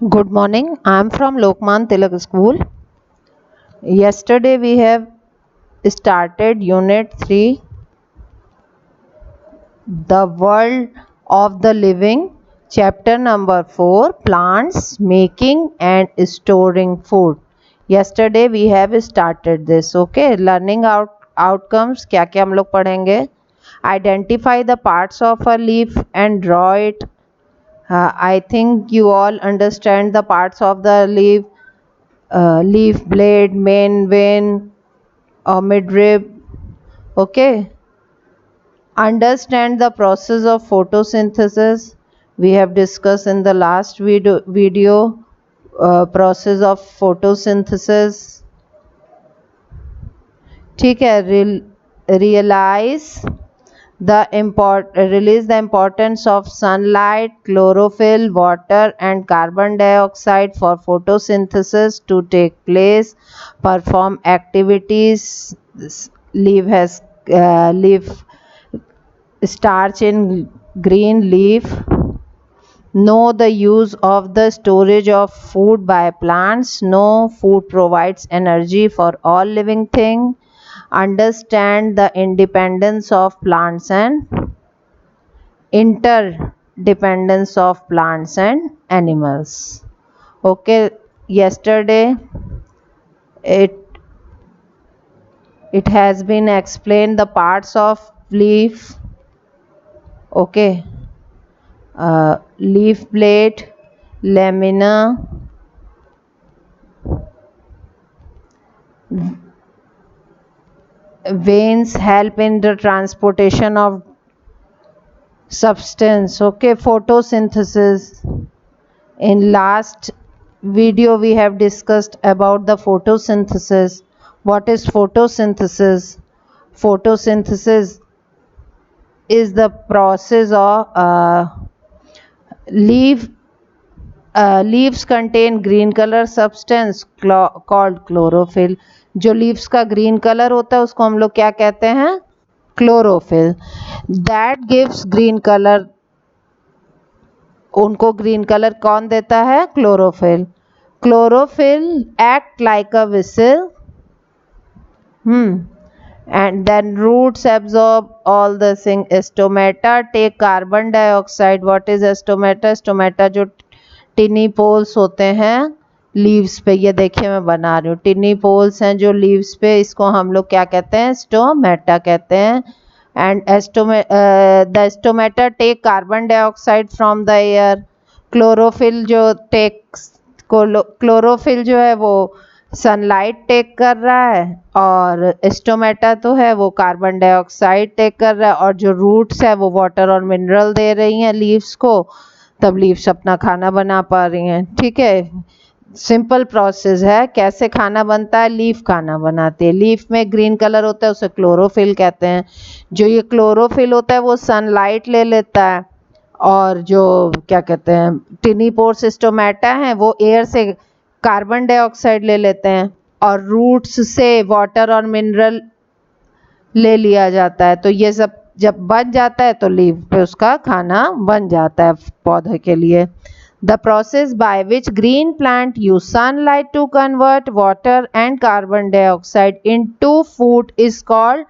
Good morning. I am from Lokman Tilak School. Yesterday we have started Unit 3, The World of the Living, Chapter number 4, Plants Making and Storing Food. Yesterday we have started this. Okay, learning outcomes. क्या क्या हम लोग पढ़ेंगे? Identify the parts of a leaf and draw it. I think you all understand the parts of the leaf. Leaf blade, main vein, or midrib. Okay. Understand the process of photosynthesis. We have discussed in the last video process of photosynthesis. ठीक है. Release the importance of sunlight, chlorophyll, water and carbon dioxide for photosynthesis to take place. Perform activities. Leaf starch in green leaf. Know the use of the storage of food by plants. Know food provides energy for all living things. Understand the independence of plants and interdependence of plants and animals. Okay, yesterday it has been explained the parts of leaf. Okay, leaf blade, lamina, veins help in the transportation of substance. Okay, photosynthesis. In last video we have discussed about the photosynthesis. What is photosynthesis? Photosynthesis is the process of leaves contain green color substance called chlorophyll. जो leaves का green color होता है उसको हम लोग क्या कहते हैं? Chlorophyll. That gives green color. उनको ग्रीन कलर कौन देता है? Chlorophyll. Chlorophyll act like a whistle. And then roots absorb all the thing. Stomata take carbon dioxide. What is stomata? Stomata जो टिनी पोल्स होते हैं लीव्स पे, ये देखिए मैं बना रही हूँ. टिनी पोल्स हैं जो लीव्स पे, इसको हम लोग क्या कहते हैं? स्टोमेटा कहते हैं. And the stomata take carbon dioxide from the air. Chlorophyll जो है वो सनलाइट टेक कर रहा है और स्टोमेटा तो है वो कार्बन डाइऑक्साइड टेक कर रहा है, और जो रूट्स है वो वाटर और मिनरल दे रही हैं लीव्स को, तब लीव्स अपना खाना बना पा रही हैं. ठीक है, सिंपल प्रोसेस है. कैसे खाना बनता है? लीफ खाना बनाती है. लीफ में ग्रीन कलर होता है, उसे क्लोरोफिल कहते हैं. जो ये क्लोरोफिल होता है वो सनलाइट ले लेता है, और जो क्या कहते हैं टिनी पोर्स स्टोमेटा हैं वो एयर से कार्बन डाइऑक्साइड ले लेते हैं, और रूट्स से वाटर और मिनरल ले लिया जाता है. तो ये सब जब बन जाता है तो लीफ पे उसका खाना बन जाता है पौधे के लिए. The process by which green plant use sunlight to convert water and carbon dioxide into food is called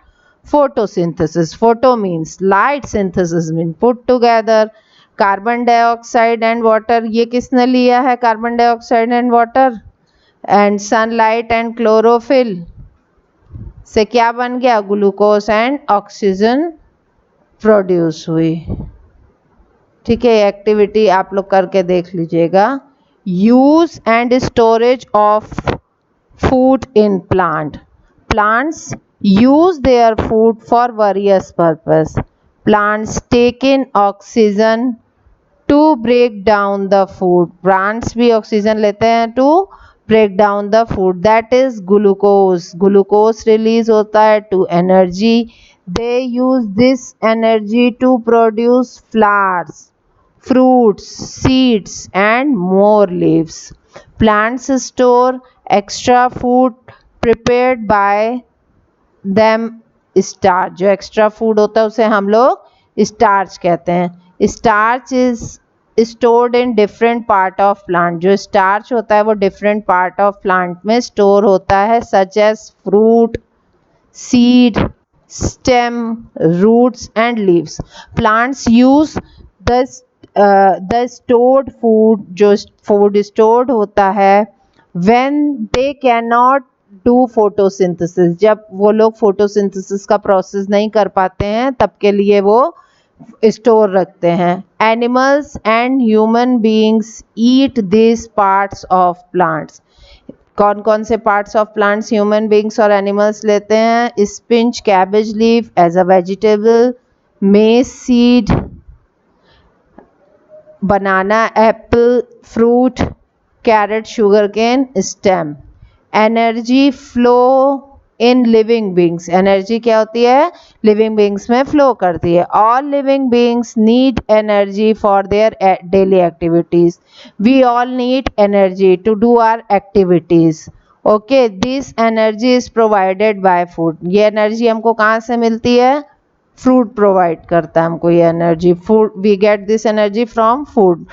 photosynthesis. Photo means light, synthesis means put together. Carbon dioxide and water, ये किसने लिया है? Carbon dioxide and water. And sunlight and chlorophyll से क्या बन गया? Glucose and oxygen produce हुई. ठीक है, एक्टिविटी आप लोग करके देख लीजिएगा. Use and storage of food in plant. Plants use their food for various purpose. Plants take in oxygen to break down the food. Plants भी ऑक्सीजन लेते हैं to break down the food. That is glucose. Glucose release होता है to energy. They use this energy to produce flowers, fruits, seeds and more leaves. Plants store extra food prepared by them. Starch, जो extra food होता है उसे हम लोग starch कहते हैं. Starch is stored in different part of plant. जो starch होता है वो different part of plant में store होता है, such as fruit, seed, stem, roots and leaves. Plants use the stored food, जो food stored होता है, when they cannot do photosynthesis, जब वो लोग photosynthesis का process नहीं कर पाते हैं तब के लिए वो स्टोर रखते हैं. Animals and human beings eat this parts of plants. कौन कौन से parts of plants human beings और एनिमल्स लेते हैं? Spinach cabbage leaf as a vegetable, maize seed, banana apple fruit, carrot sugar cane stem. Energy flow in living beings. Energy क्या होती है? Living beings में फ्लो करती है. All living beings need energy for their daily activities. We all need energy to do our activities. Okay, this energy is provided by food. ये energy हमको कहाँ से मिलती है? फ्रूट प्रोवाइड करता है हमको ये energy. Food, we get this energy from food.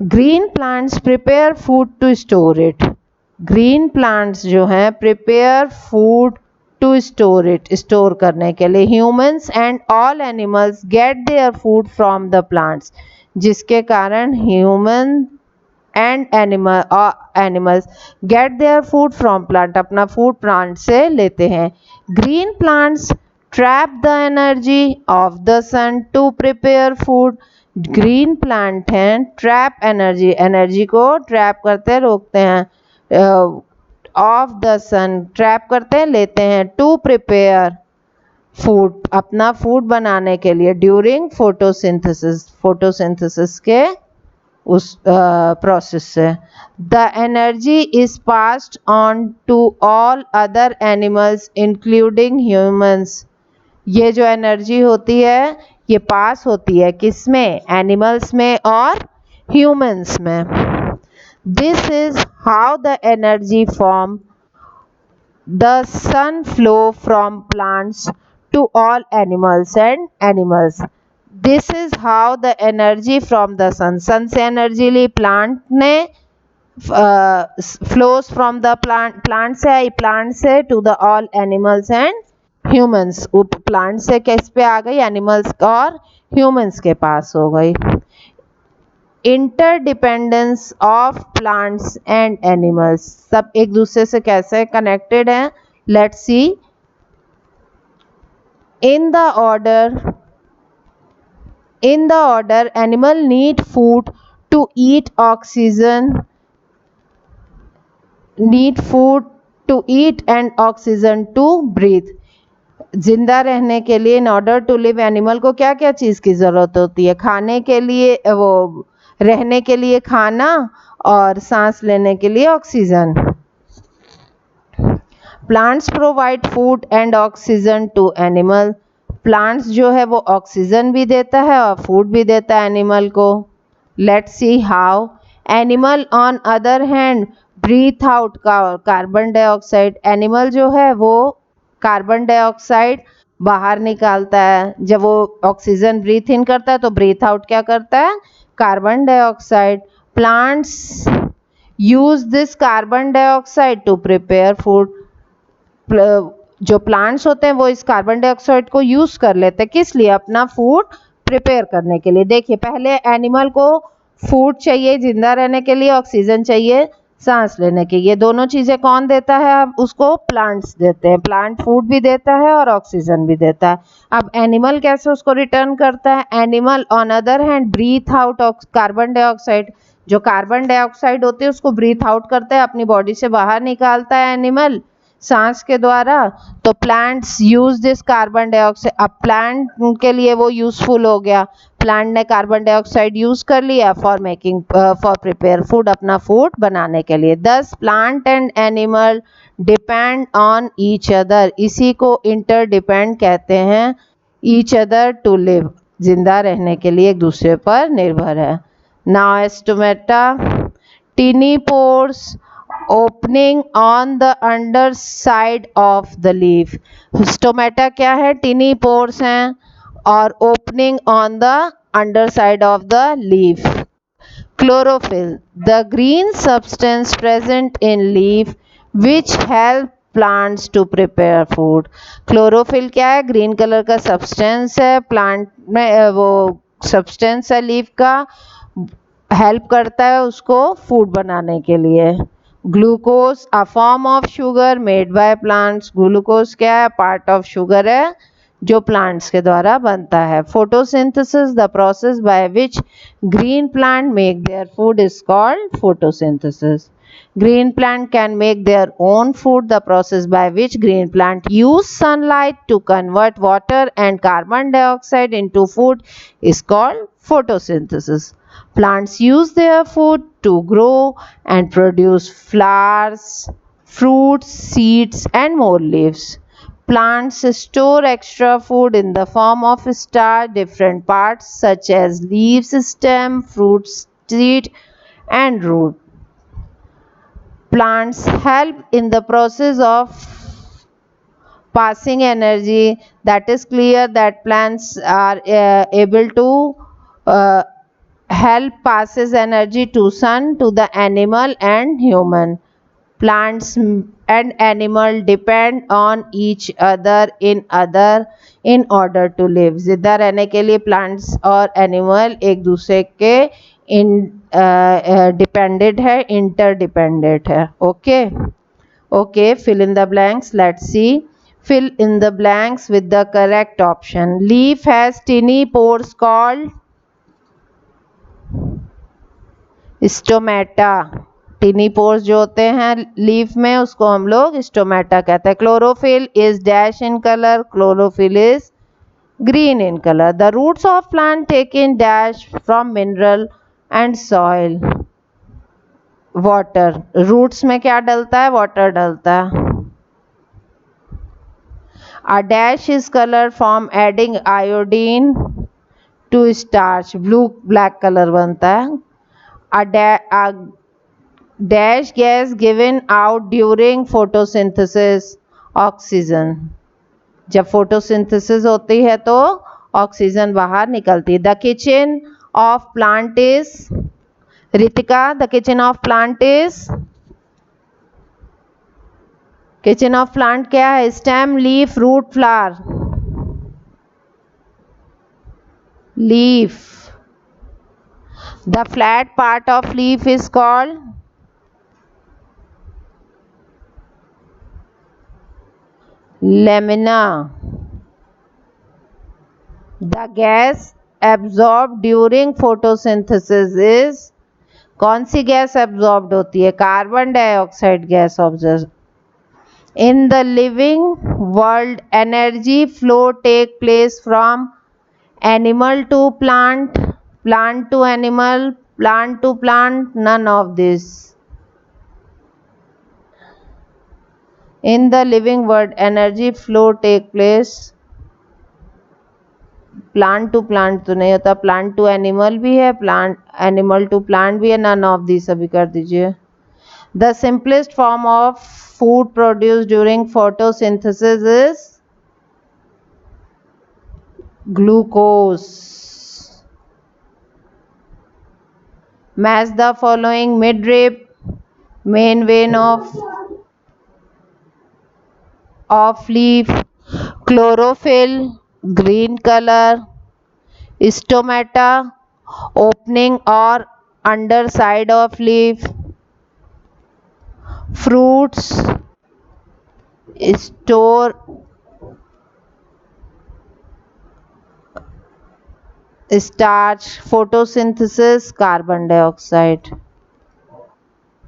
Green plants prepare food to store it. Green plants जो हैं prepare food to store it, store करने के लिए. Humans and all animals get their food from the plants, जिसके कारण human and animals get their food from plant, अपना food plant से लेते हैं. Green plants trap the energy of the sun to prepare food. Green plant हैं trap energy, energy को trap करते रोकते हैं. ऑफ द सन, ट्रैप करते हैं लेते हैं. टू प्रिपेयर फूड, अपना फूड बनाने के लिए. ड्यूरिंग फोटोसिंथेसिस, फोटोसिंथेसिस के उस प्रोसेस से. The energy is passed on to all other animals including humans. ये जो एनर्जी होती है ये पास होती है किसमें? एनिमल्स में और ह्यूमंस में. This is how the energy from the sun flow from plants to all animals and animals. This is how the energy from the sun से एनर्जी ली प्लांट ने, flows from the plant से आई, plant से to the all animals and humans. Plant से किस पे आ गई? Animals और humans के पास हो गई. Interdependence of plants and animals, सब एक दूसरे से कैसे कनेक्टेड हैं? Let's see. In the order animal need food to eat, oxygen, need food to eat and oxygen to breathe. जिंदा रहने के लिए, in order to live, animal को क्या क्या चीज़ की ज़रूरत होती है? खाने के लिए, वो रहने के लिए खाना और सांस लेने के लिए oxygen. Plants provide food and oxygen to animal. Plants जो है वो ऑक्सीजन भी देता है और फूड भी देता है एनिमल को. Let's see how. Animal on other hand breathe out carbon dioxide. Animal जो है वो कार्बन डाइऑक्साइड बाहर निकालता है. जब वो ऑक्सीजन ब्रीथ इन करता है तो ब्रीथ आउट क्या करता है? Carbon dioxide. Plants use this carbon dioxide to prepare food. जो प्लांट्स होते हैं वो इस कार्बन डाइऑक्साइड को यूज कर लेते हैं, किस लिए? अपना फूड प्रिपेयर करने के लिए. देखिए, पहले एनिमल को फूड चाहिए जिंदा रहने के लिए, ऑक्सीजन चाहिए सांस लेने के. ये दोनों चीज़ें कौन देता है? अब उसको प्लांट्स देते हैं. प्लांट फूड भी देता है और ऑक्सीजन भी देता है. अब एनिमल कैसे उसको रिटर्न करता है? Animal on other hand breathe out carbon dioxide. जो कार्बन डाइऑक्साइड होती है उसको ब्रीथ आउट करता है, अपनी बॉडी से बाहर निकालता है एनिमल सांस के द्वारा. तो plants use this carbon dioxide. अब प्लांट के लिए वो यूजफुल हो गया. प्लांट ने कार्बन डाइऑक्साइड यूज कर लिया for making, for prepare food, अपना फूड बनाने के लिए. दस plant and animal depend on each other. इसी को इंटरडिपेंड कहते हैं. ईच अदर टू लिव, जिंदा रहने के लिए एक दूसरे पर निर्भर है. Now stomata, टिनी pores opening on the under side of the leaf. Stomata क्या है? टिनी पोर्स हैं और opening on the under side of the leaf. Chlorophyll, the green substance present in leaf which help plants to prepare food. Chlorophyll क्या है? Green colour का substance है, plant में वो सब्सटेंस है लीफ का, हेल्प करता है उसको फूड बनाने के लिए. Glucose a form of sugar made by plants. Glucose क्या है? पार्ट ऑफ शुगर है जो प्लांट्स के द्वारा बनता है. Photosynthesis, the process by which green plant make their food is called photosynthesis. Green plant can make their own food. The process by which green plant use sunlight to convert water and carbon dioxide into food is called photosynthesis. Plants use their food to grow and produce flowers, fruits, seeds, and more leaves. Plants store extra food in the form of starch, different parts such as leaves, stem, fruit, seed, and root. Plants help in the process of passing energy. That is clear that plants are able to uh, help passes energy to sun, to the animal and human. Plants and animal depend on each other in order to live. जिंदा रहने के लिए plants और animal एक दूसरे के इन depended है, interdependent है. Okay, fill in the blanks. Let's see. Fill in the blanks with the correct option. Leaf has tiny pores called stomata. टिनी pores जो होते हैं लीफ में उसको हम लोग स्टोमेटा कहते हैं. Chlorophyll is dash in colour. Chlorophyll is green in colour. The roots of plant take in dash from mineral and soil. Water. Roots में क्या डलता है? वाटर डलता है. A dash is colour from adding iodine to starch. Blue black colour बनता है. A dash gas given out during photosynthesis. Oxygen. जब photosynthesis होती है तो ऑक्सीजन बाहर निकलती है. The kitchen of plant is. Ritika, the kitchen of plant is. Kitchen of plant क्या है? Stem, leaf, root, flower. Leaf. The flat part of leaf is called lamina. The gas absorbed during photosynthesis is. कौन सी gas absorbed होती है? Carbon dioxide gas observe. In the living world energy flow take place from animal to plant, plant to animal, plant to plant, none of this. In the living world, energy flow take place. Plant to plant तो नहीं होता, plant to animal भी है, plant animal to plant भी है. None of the सभी कर दीजिए. The simplest form of food produce during photosynthesis is glucose. Match the following midrib, main vein of leaf. Chlorophyll, green color. Stomata, opening or underside of leaf. Fruits, store starch. Photosynthesis, carbon dioxide.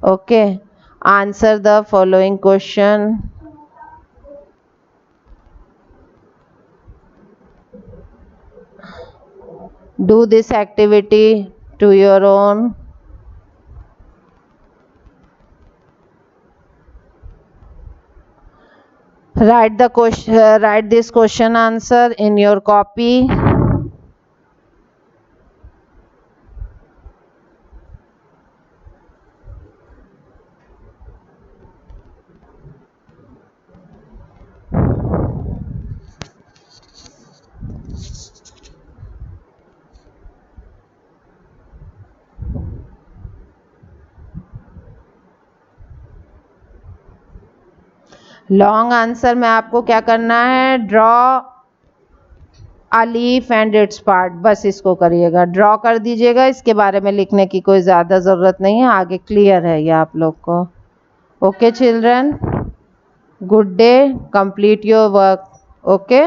Okay, answer the following question. Do this activity to your own. Write the question, write this question answer in your copy. Long answer में आपको क्या करना है, draw a leaf and it's part, बस इसको करिएगा, draw कर दीजिएगा। इसके बारे में लिखने की कोई ज़्यादा ज़रूरत नहीं है, आगे क्लियर है ये आप लोग को। Okay children, good day, complete your work. Okay.